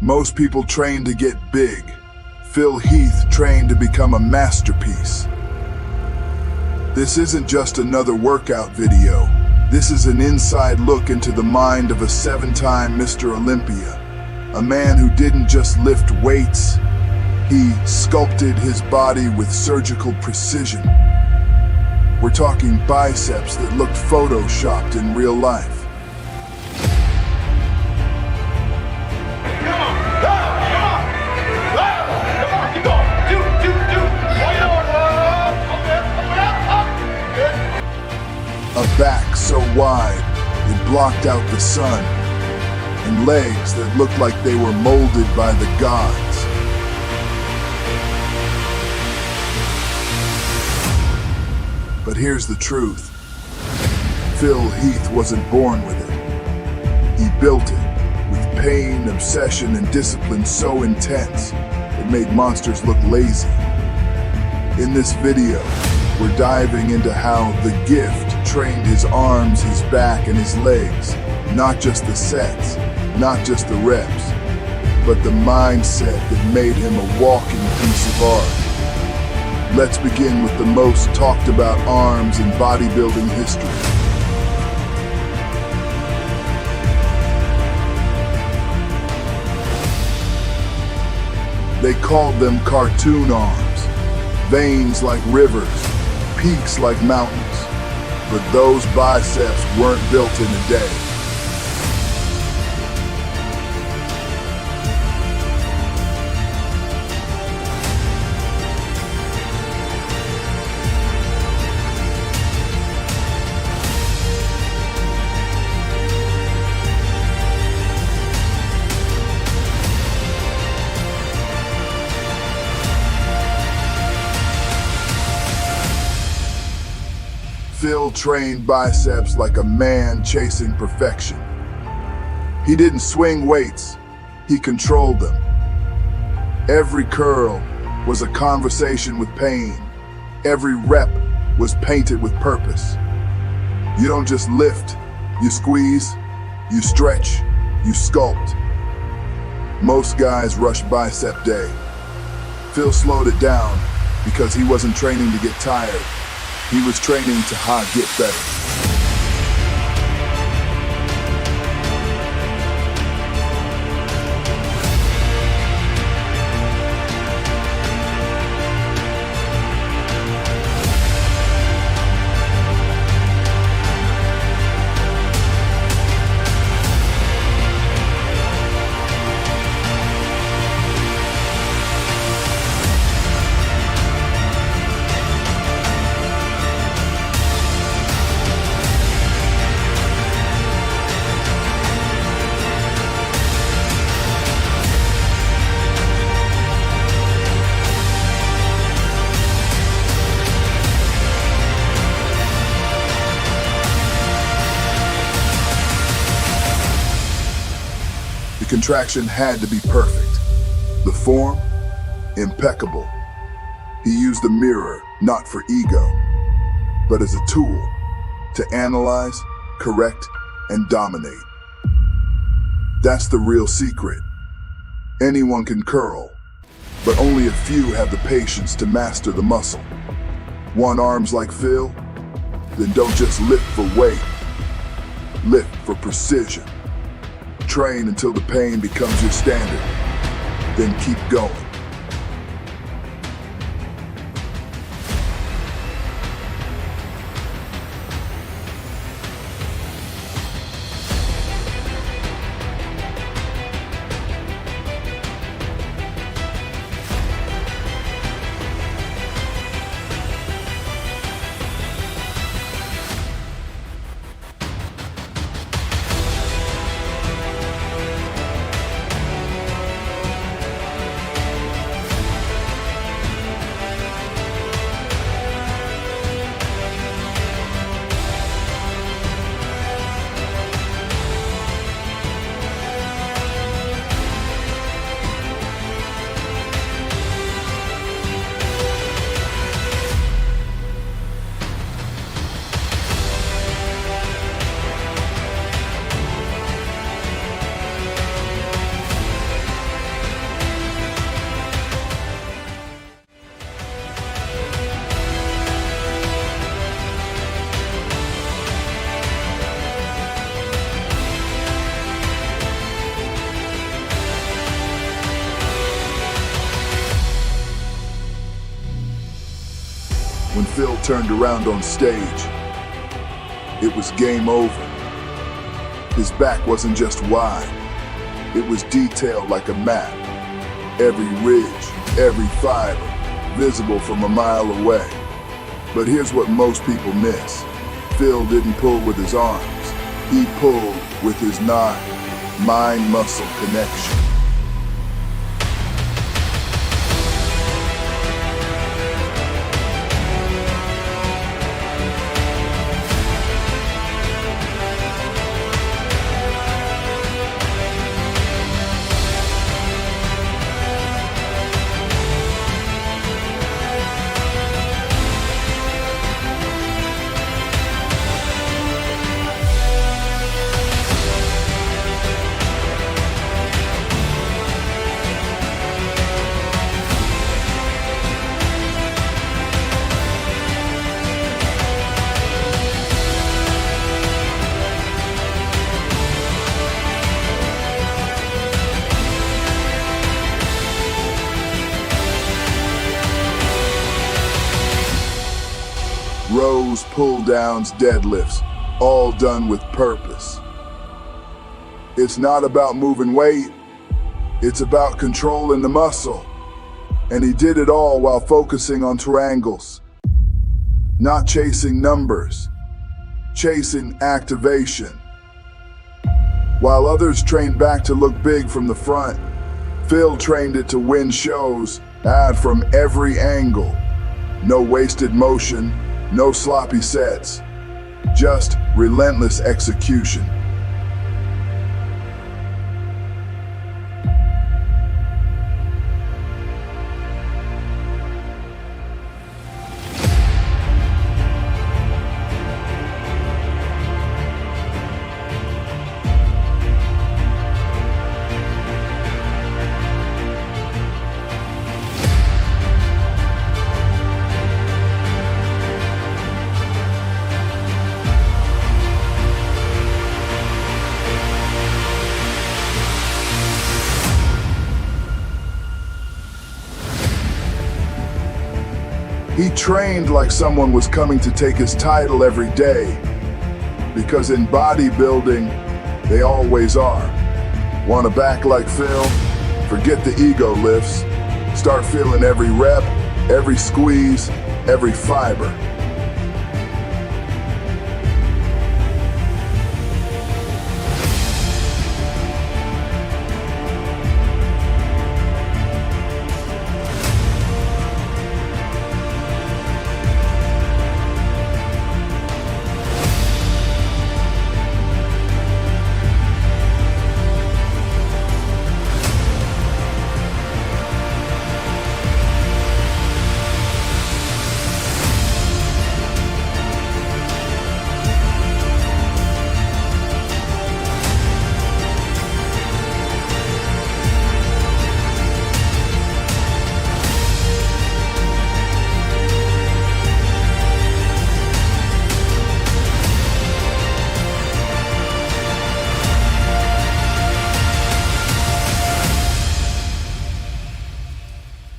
Most people train to get big. Phil Heath trained to become a masterpiece. This isn't just another workout video. This is an inside look into the mind of a 7-time Mr. Olympia. A man who didn't just lift weights, he sculpted his body with surgical precision. We're talking biceps that looked photoshopped in real life. A back so wide it blocked out the sun, and legs that looked like they were molded by the gods. But here's the truth. Phil Heath wasn't born with it. He built it with pain, obsession, and discipline so intense it made monsters look lazy. In this video, we're diving into how the gift trained his arms, his back, and his legs. Not just the sets, not just the reps, but the mindset that made him a walking piece of art. Let's begin with the most talked about arms in bodybuilding history. They called them cartoon arms, veins like rivers, peaks like mountains. But those biceps weren't built in a day. Phil trained biceps like a man chasing perfection. He didn't swing weights, he controlled them. Every curl was a conversation with pain. Every rep was painted with purpose. You don't just lift, you squeeze, you stretch, you sculpt. Most guys rush bicep day. Phil slowed it down because he wasn't training to get tired. He was training to get better. The contraction had to be perfect. The form, impeccable. He used the mirror not for ego, but as a tool to analyze, correct, and dominate. That's the real secret. Anyone can curl, but only a few have the patience to master the muscle. Want arms like Phil? Then don't just lift for weight. Lift for precision. Train until the pain becomes your standard. Then keep going. When Phil turned around on stage, it was game over. His back wasn't just wide, it was detailed like a map. Every ridge, every fiber, visible from a mile away. But here's what most people miss. Phil didn't pull with his arms, he pulled with his mind-muscle connection. Rows, pull-downs, deadlifts, all done with purpose. It's not about moving weight, it's about controlling the muscle. And he did it all while focusing on triangles. Not chasing numbers, chasing activation. While others trained back to look big from the front, Phil trained it to win shows from every angle. No wasted motion, no sloppy sets, just relentless execution. He trained like someone was coming to take his title every day, because in bodybuilding, they always are. Want to back like Phil? Forget the ego lifts. Start feeling every rep, every squeeze, every fiber.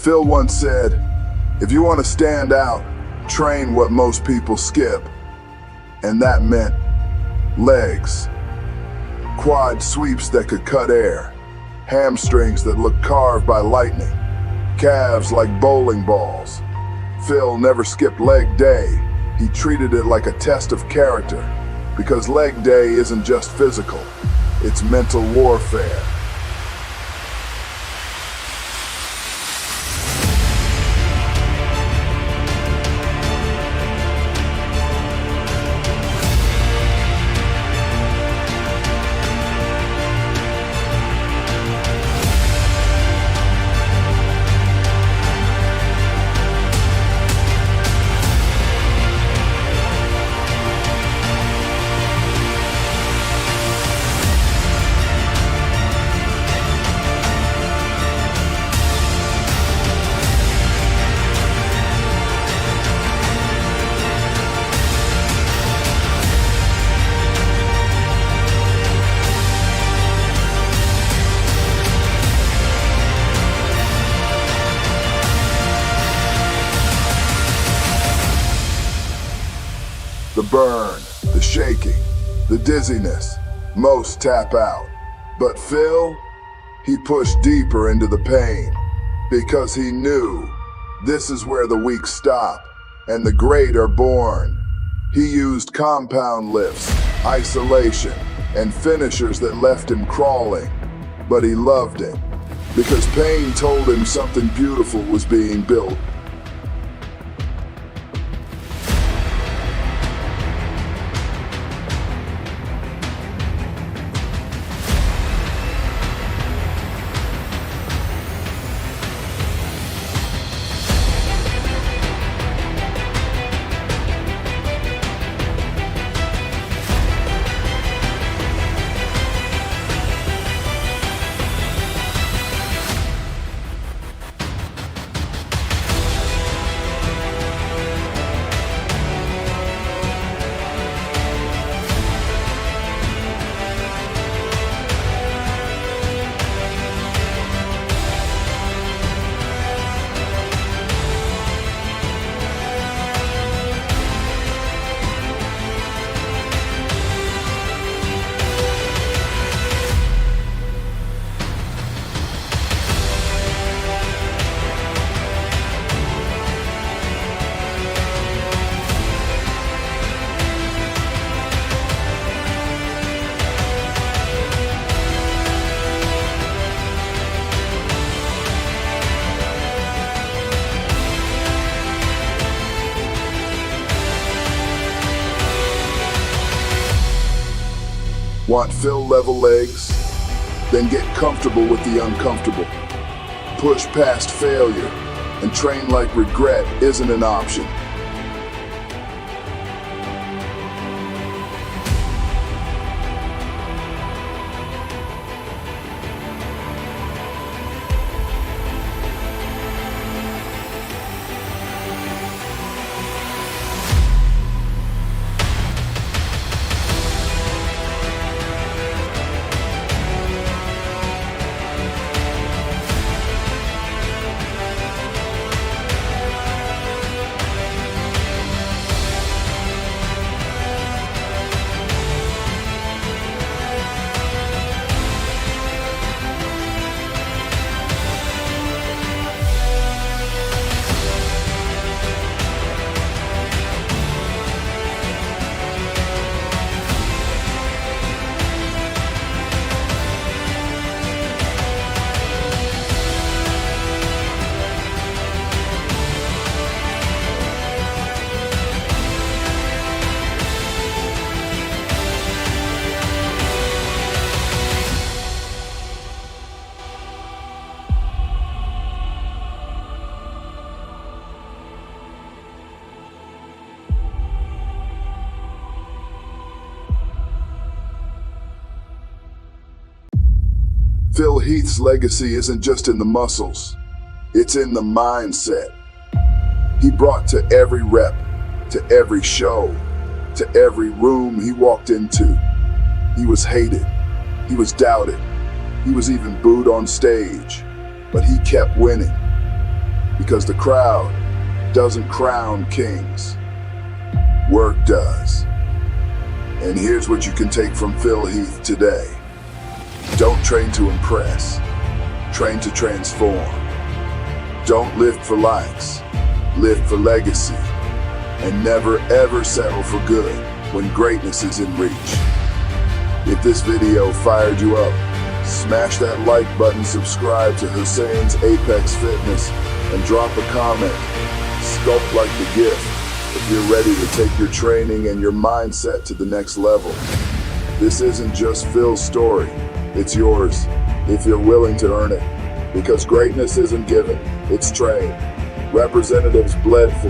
Phil once said, if you want to stand out, train what most people skip. And that meant legs, quad sweeps that could cut air, hamstrings that looked carved by lightning, calves like bowling balls. Phil never skipped leg day. He treated it like a test of character, because leg day isn't just physical, it's mental warfare. shaking, the dizziness. Most tap out. But Phil, he pushed deeper into the pain because he knew this is where the weak stop and the great are born. He used compound lifts, isolation, and finishers that left him crawling. But he loved it because pain told him something beautiful was being built. Want Phil-level legs? Then get comfortable with the uncomfortable. Push past failure and train like regret isn't an option. Phil Heath's legacy isn't just in the muscles, it's in the mindset. He brought to every rep, to every show, to every room he walked into. He was hated, he was doubted, he was even booed on stage, but he kept winning because the crowd doesn't crown kings, work does. And here's what you can take from Phil Heath today. Don't train to impress, train to transform. Don't live for likes, live for legacy. And never ever settle for good when greatness is in reach. If this video fired you up, smash that like button, subscribe to Hussain's Apex Fitness, and drop a comment. Sculpt like the gift if you're ready to take your training and your mindset to the next level. This isn't just Phil's story. It's yours, if you're willing to earn it. Because greatness isn't given, it's trained. Representatives bled for,